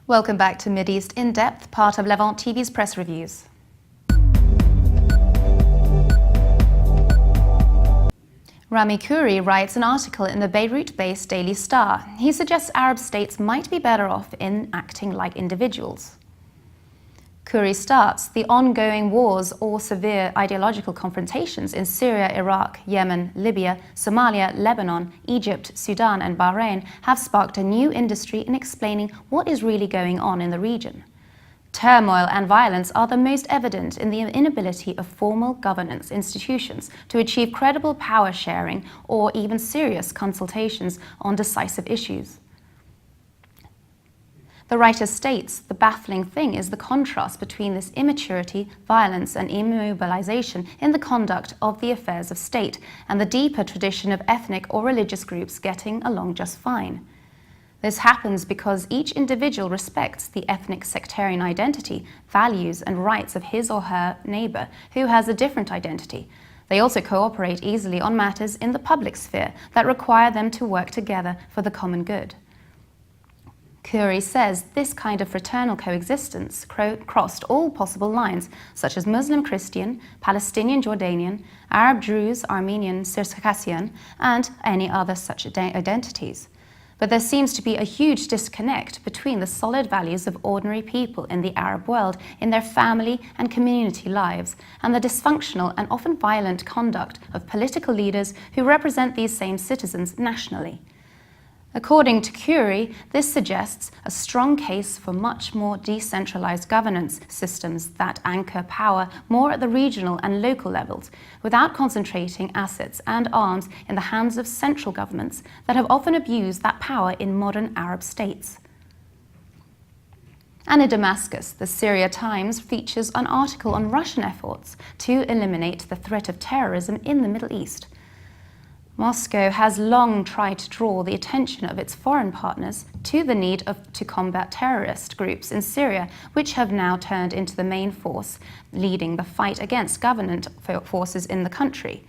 Welcome back to MidEast In-Depth, part of Levant TV's press reviews. Rami Khouri writes an article in the Beirut-based Daily Star. He suggests Arab states might be better off in acting like individuals. Khouri starts the ongoing wars or severe ideological confrontations in Syria, Iraq, Yemen, Libya, Somalia, Lebanon, Egypt, Sudan and Bahrain have sparked a new industry in explaining what is really going on in the region. Turmoil and violence are the most evident in the inability of formal governance institutions to achieve credible power sharing or even serious consultations on decisive issues. The writer states the baffling thing is the contrast between this immaturity, violence and immobilization in the conduct of the affairs of state and the deeper tradition of ethnic or religious groups getting along just fine. This happens because each individual respects the ethnic sectarian identity, values and rights of his or her neighbor who has a different identity. They also cooperate easily on matters in the public sphere that require them to work together for the common good. Khouri says this kind of fraternal coexistence crossed all possible lines, such as Muslim-Christian, Palestinian-Jordanian, Arab-Druze, Armenian-Circassian, and any other such identities. But there seems to be a huge disconnect between the solid values of ordinary people in the Arab world in their family and community lives, and the dysfunctional and often violent conduct of political leaders who represent these same citizens nationally. According to Khouri, this suggests a strong case for much more decentralized governance systems that anchor power more at the regional and local levels, without concentrating assets and arms in the hands of central governments that have often abused that power in modern Arab states. And in Damascus, the Syria Times features an article on Russian efforts to eliminate the threat of terrorism in the Middle East. Moscow has long tried to draw the attention of its foreign partners to the need to combat terrorist groups in Syria, which have now turned into the main force leading the fight against government forces in the country.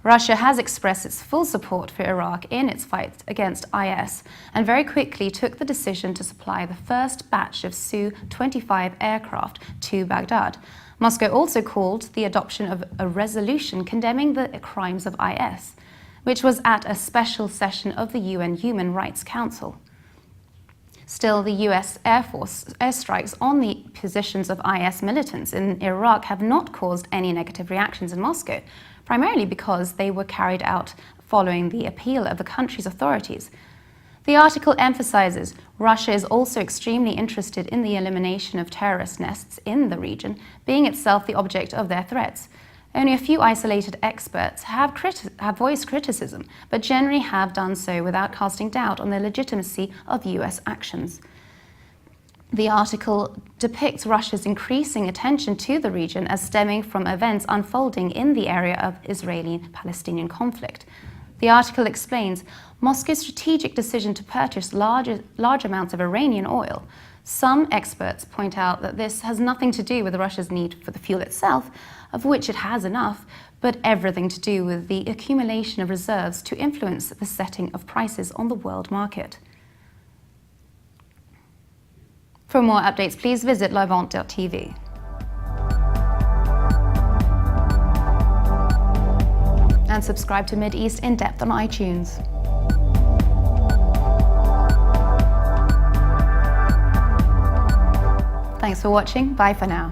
Russia has expressed its full support for Iraq in its fight against IS and very quickly took the decision to supply the first batch of Su-25 aircraft to Baghdad. Moscow also called the adoption of a resolution condemning the crimes of IS, which was at a special session of the UN Human Rights Council. Still, the US Air Force airstrikes on the positions of IS militants in Iraq have not caused any negative reactions in Moscow, primarily because they were carried out following the appeal of the country's authorities. The article emphasizes Russia is also extremely interested in the elimination of terrorist nests in the region, being itself the object of their threats. Only a few isolated experts have voiced criticism, but generally have done so without casting doubt on the legitimacy of US actions. The article depicts Russia's increasing attention to the region as stemming from events unfolding in the area of Israeli-Palestinian conflict. The article explains Moscow's strategic decision to purchase large amounts of Iranian oil. Some experts point out that this has nothing to do with Russia's need for the fuel itself, of which it has enough, but everything to do with the accumulation of reserves to influence the setting of prices on the world market. For more updates, please visit levant.tv. And subscribe to MidEast In-Depth on iTunes. Thanks for watching. Bye for now.